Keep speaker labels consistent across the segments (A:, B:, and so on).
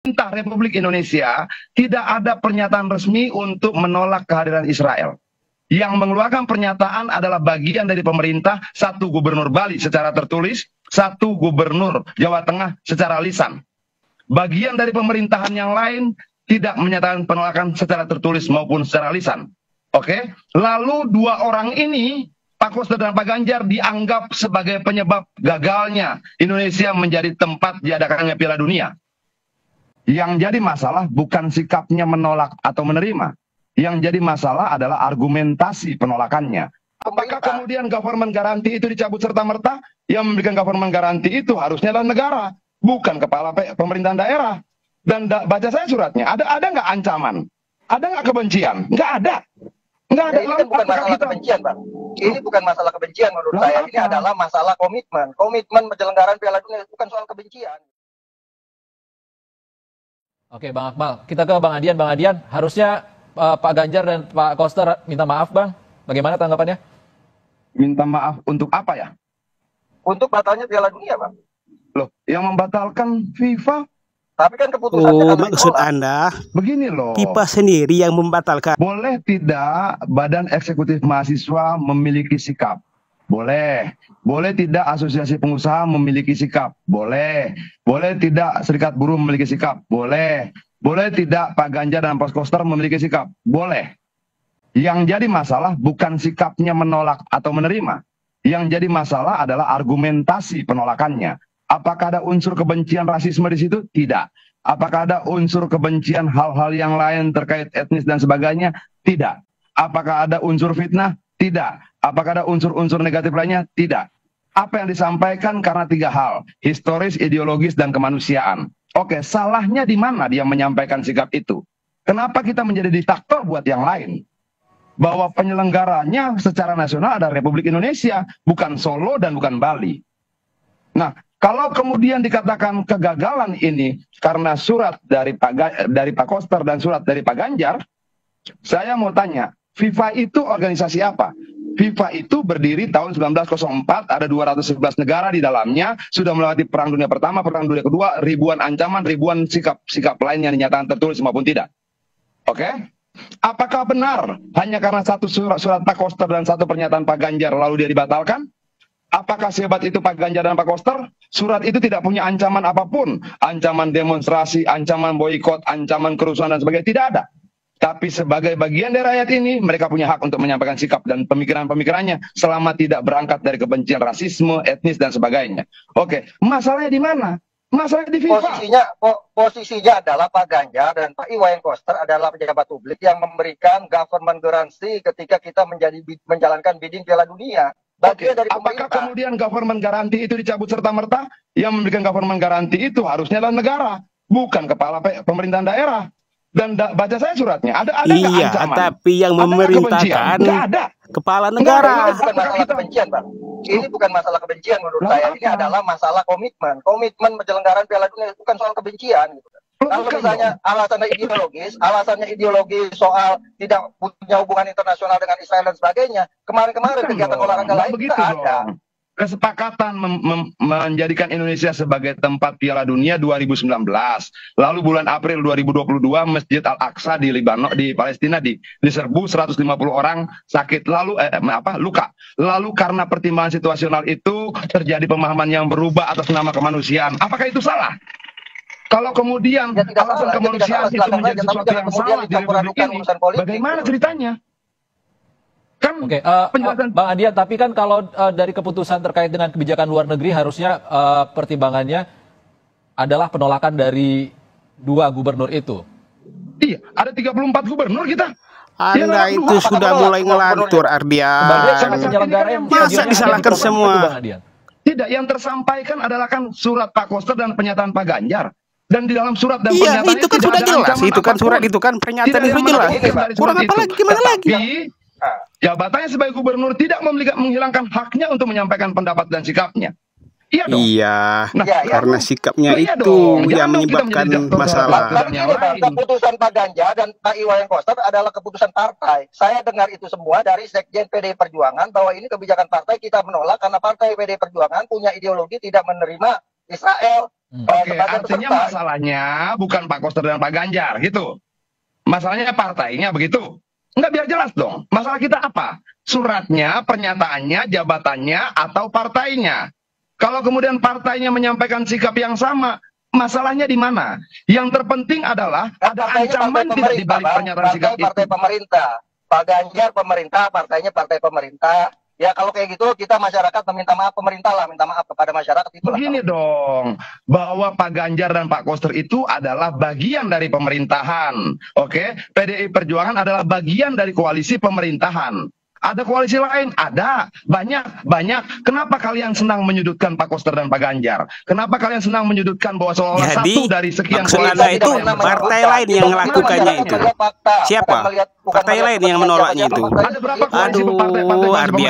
A: Pemerintah Republik Indonesia tidak ada pernyataan resmi untuk menolak kehadiran Israel. Yang mengeluarkan pernyataan adalah bagian dari pemerintah, satu gubernur Bali secara tertulis, satu gubernur Jawa Tengah secara lisan. Bagian dari pemerintahan yang lain tidak menyatakan penolakan secara tertulis maupun secara lisan. Oke, lalu dua orang ini, Pak Koster dan Pak Ganjar, dianggap sebagai penyebab gagalnya Indonesia menjadi tempat diadakannya Piala Dunia. Yang jadi masalah bukan sikapnya menolak atau menerima. Yang jadi masalah adalah argumentasi penolakannya. Apakah kemudian government garanti itu dicabut serta-merta? Yang memberikan government garanti itu harusnya adalah negara, bukan kepala pemerintahan daerah. Dan baca saya suratnya, ada nggak ancaman? Ada nggak kebencian? Nggak ada. Nggak ada.
B: Ini kan bukan masalah kebencian, Bang. Ini bukan masalah kebencian menurut saya. Ini adalah masalah komitmen. Komitmen penyelenggaraan Piala Dunia bukan soal kebencian.
C: Oke, Bang Akmal. Kita ke Bang Adian. Bang Adian, harusnya Pak Ganjar dan Pak Koster minta maaf, Bang. Bagaimana tanggapannya?
A: Minta maaf untuk apa ya?
B: Untuk batalnya Piala Dunia, Bang.
A: Loh, yang membatalkan FIFA.
B: Tapi kan keputusannya
D: maksud Anda
A: begini loh.
D: FIFA sendiri yang membatalkan.
A: Boleh tidak Badan Eksekutif Mahasiswa memiliki sikap? Boleh. Boleh tidak asosiasi pengusaha memiliki sikap? Boleh. Boleh tidak serikat buruh memiliki sikap? Boleh. Boleh tidak Pak Ganjar dan Pak Koster memiliki sikap? Boleh. Yang jadi masalah bukan sikapnya menolak atau menerima. Yang jadi masalah adalah argumentasi penolakannya. Apakah ada unsur kebencian rasisme di situ? Tidak. Apakah ada unsur kebencian hal-hal yang lain terkait etnis dan sebagainya? Tidak. Apakah ada unsur fitnah? Tidak. Apakah ada unsur-unsur negatif lainnya? Tidak. Apa yang disampaikan karena tiga hal. Historis, ideologis, dan kemanusiaan. Oke, salahnya di mana dia menyampaikan sikap itu? Kenapa kita menjadi diktator buat yang lain? Bahwa penyelenggaranya secara nasional ada Republik Indonesia, bukan Solo dan bukan Bali. Nah, kalau kemudian dikatakan kegagalan ini karena surat dari Pak Koster dan surat dari Pak Ganjar, saya mau tanya, FIFA itu organisasi apa? FIFA itu berdiri tahun 1904, ada 211 negara di dalamnya, sudah melewati Perang Dunia Pertama, Perang Dunia Kedua, ribuan ancaman, ribuan sikap lain yang dinyatakan tertulis maupun tidak. Oke? Apakah benar hanya karena satu surat Pak Koster dan satu pernyataan Pak Ganjar lalu dia dibatalkan? Apakah sehebat itu Pak Ganjar dan Pak Koster? Surat itu tidak punya ancaman apapun. Ancaman demonstrasi, ancaman boikot, ancaman kerusuhan dan sebagainya. Tidak ada. Tapi sebagai bagian dari rakyat ini, mereka punya hak untuk menyampaikan sikap dan pemikiran-pemikirannya selama tidak berangkat dari kebencian rasisme, etnis, dan sebagainya. Oke, masalahnya di mana? Masalahnya di FIFA.
B: Posisinya adalah Pak Ganjar dan Pak Iwayan Koster adalah pejabat publik yang memberikan government garansi ketika kita menjalankan bidding Piala Dunia.
A: Oke, apakah kemudian government garanti itu dicabut serta-merta? Yang memberikan government garanti itu harusnya adalah negara, bukan kepala pemerintahan daerah. Dan baca saya suratnya, ada
D: iya,
A: ancaman?
D: Tapi yang memerintahkan kepala negara.
B: Ini bukan masalah kebencian, Bang. Ini bukan masalah kebencian menurut saya. Ini adalah masalah komitmen. Komitmen penyelenggaraan Piala Dunia bukan soal kebencian. Gitu. Kalau misalnya alasannya ideologis soal tidak punya hubungan internasional dengan Israel dan sebagainya, kemarin-kemarin kegiatan olahraga lain kita ada.
A: Kesepakatan menjadikan Indonesia sebagai tempat Piala Dunia 2019. Lalu bulan April 2022 Masjid Al-Aqsa di Palestina diserbu 150 orang sakit luka. Lalu karena pertimbangan situasional itu terjadi pemahaman yang berubah atas nama kemanusiaan. Apakah itu salah? Kalau kemudian alasan kemanusiaan itu menjadi sesuatu yang salah di Republik ini, bagaimana ceritanya? Kan
C: Oke, Bang Adian, tapi kan kalau dari keputusan terkait dengan kebijakan luar negeri harusnya pertimbangannya adalah penolakan dari dua gubernur itu.
A: Iya, ada 34 gubernur kita.
D: Anda itu sudah mulai ngelantur, Ardian. Masa disalahkan semua?
A: Tidak, yang tersampaikan adalah kan surat Pak Koster dan pernyataan Pak Ganjar. Dan di dalam surat dan pernyataan
D: itu kan sudah jelas. Itu kan surat, itu kan pernyataan itu jelas. Kurang apa lagi, gimana lagi?
A: Tapi jabatannya sebagai gubernur tidak menghilangkan haknya untuk menyampaikan pendapat dan sikapnya. Iya dong.
D: Iya,
A: nah,
D: karena sikapnya itu yang menyebabkan masalah.
B: Keputusan Pak Ganjar dan Pak Iwayan Koster adalah keputusan partai. Saya dengar itu semua dari Sekjen PDI Perjuangan bahwa ini kebijakan partai, kita menolak karena partai PDI Perjuangan punya ideologi tidak menerima Israel.
A: Oke, artinya masalahnya bukan Pak Koster dan Pak Ganjar gitu. Masalahnya partainya begitu. Enggak, biar jelas dong. Masalah kita apa? Suratnya, pernyataannya, jabatannya, atau partainya. Kalau kemudian partainya menyampaikan sikap yang sama, masalahnya di mana? Yang terpenting adalah ada ancaman tidak di balik pernyataan sikap itu.
B: Partai pemerintah. Pak Ganjar pemerintah, partainya partai pemerintah. Ya kalau kayak gitu kita masyarakat meminta maaf, pemerintah lah minta maaf kepada masyarakat itu.
A: Begini dong, bahwa Pak Ganjar dan Pak Koster itu adalah bagian dari pemerintahan. Oke, PDI Perjuangan adalah bagian dari koalisi pemerintahan. Ada koalisi lain? Ada. Banyak. Kenapa kalian senang menyudutkan Pak Koster dan Pak Ganjar? Kenapa kalian senang menyudutkan bahwa seolah-olah satu dari sekian
D: maksud Anda itu partai lain yang melakukannya itu? Siapa? Partai lain yang menolaknya itu?
A: Ada berapa koalisi partai-partai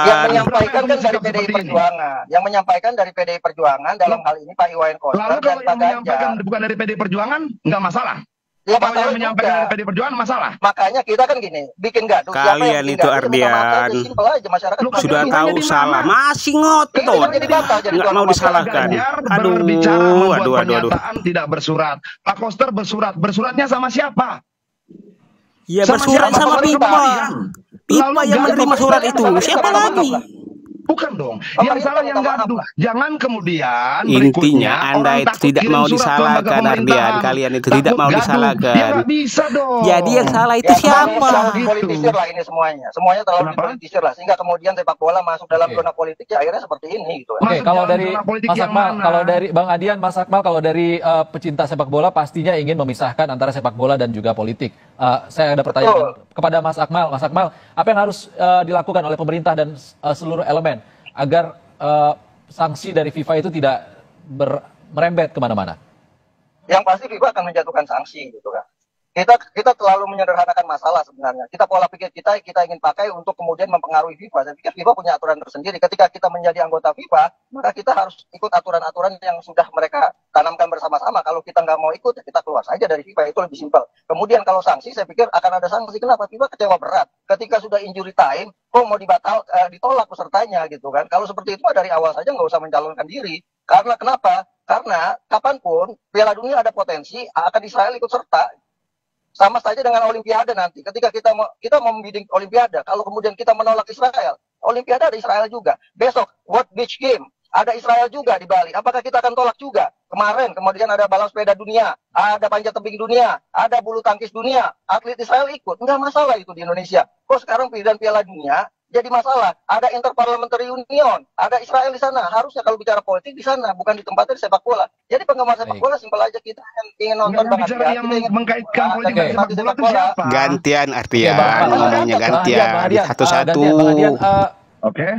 B: Yang menyampaikan kan dari PDI Perjuangan. Yang menyampaikan dari PDI Perjuangan dalam hal ini Pak Iwayan Koster.
A: Lalu kalau yang menyampaikan bukan dari PDI Perjuangan, nggak masalah.
B: Ya,
A: kalau yang menyampaikan dari PD Perjuangan masalah.
B: Makanya kita kan gini, bikin gaduh.
D: Kalian itu Ardian sudah tahu salah, masih ngotot, nggak mau disalahkan. Aduh.
A: Pernyataan tidak bersurat. Pak Koster bersuratnya sama siapa?
D: Ya bersurat sama Pipa. Pipa yang menerima surat itu. Siapa lagi?
A: Bukan dong, yang salah yang gaduh. Jangan kemudian
D: intinya Anda itu tidak mau disalahkan, Ardian. Kalian itu tidak mau disalahkan.
A: Ya nggak bisa dong.
D: Jadi yang salah itu siapa?
B: Politisir lah ini semuanya terlalu politisir lah, sehingga kemudian sepak bola masuk dalam zona politik ya akhirnya seperti ini gitu.
C: Oke, kalau dari Mas Akmal, kalau dari Bang Adian, Mas Akmal, kalau dari pecinta sepak bola pastinya ingin memisahkan antara sepak bola dan juga politik. Saya ada pertanyaan kepada Mas Akmal. Mas Akmal, apa yang harus dilakukan oleh pemerintah dan seluruh elemen agar sanksi dari FIFA itu tidak merembet kemana-mana?
B: Yang pasti FIFA akan menjatuhkan sanksi gitu kan. Kita terlalu menyederhanakan masalah sebenarnya. Pola pikir kita ingin pakai untuk kemudian mempengaruhi FIFA. Saya pikir FIFA punya aturan tersendiri. Ketika kita menjadi anggota FIFA, maka kita harus ikut aturan-aturan yang sudah mereka tanamkan bersama-sama. Kalau kita nggak mau ikut, ya kita keluar saja dari FIFA. Itu lebih simpel. Kemudian kalau sanksi, saya pikir akan ada sanksi. Kenapa? FIFA kecewa berat. Ketika sudah injury time, kok mau ditolak pesertanya gitu kan. Kalau seperti itu dari awal saja nggak usah mencalonkan diri. Karena kenapa? Karena kapanpun Piala Dunia ada potensi akan Israel ikut serta. Sama saja dengan Olimpiade nanti. Ketika kita mau membidik Olimpiade, kalau kemudian kita menolak Israel, Olimpiade ada Israel juga. Besok World Beach Game ada Israel juga di Bali. Apakah kita akan tolak juga? Kemudian ada balap sepeda dunia, ada panjat tebing dunia, ada bulu tangkis dunia. Atlet Israel ikut, nggak masalah itu di Indonesia. Kok sekarang pilihan Piala Dunia jadi masalah? Ada Interparliamentary Union, ada Israel di sana. Harusnya kalau bicara politik di sana, bukan di tempatnya di sepak bola. Jadi penggemar sepak bola simpel aja, kita ingin nonton banget ya. Kita ingin
A: mengkaitkan politik dan sepak bola itu siapa?
D: Gantian Ardian, ngomongnya gantian satu-satu.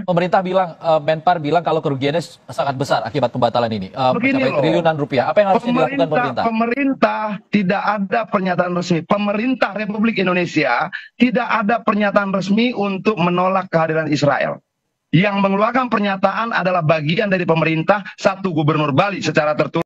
C: Pemerintah bilang, Menpar bilang kalau kerugiannya sangat besar akibat pembatalan ini, mencapai triliunan rupiah. Apa yang harus dilakukan pemerintah?
A: Pemerintah tidak ada pernyataan resmi. Pemerintah Republik Indonesia tidak ada pernyataan resmi untuk menolak kehadiran Israel. Yang mengeluarkan pernyataan adalah bagian dari pemerintah, satu Gubernur Bali secara tertulis.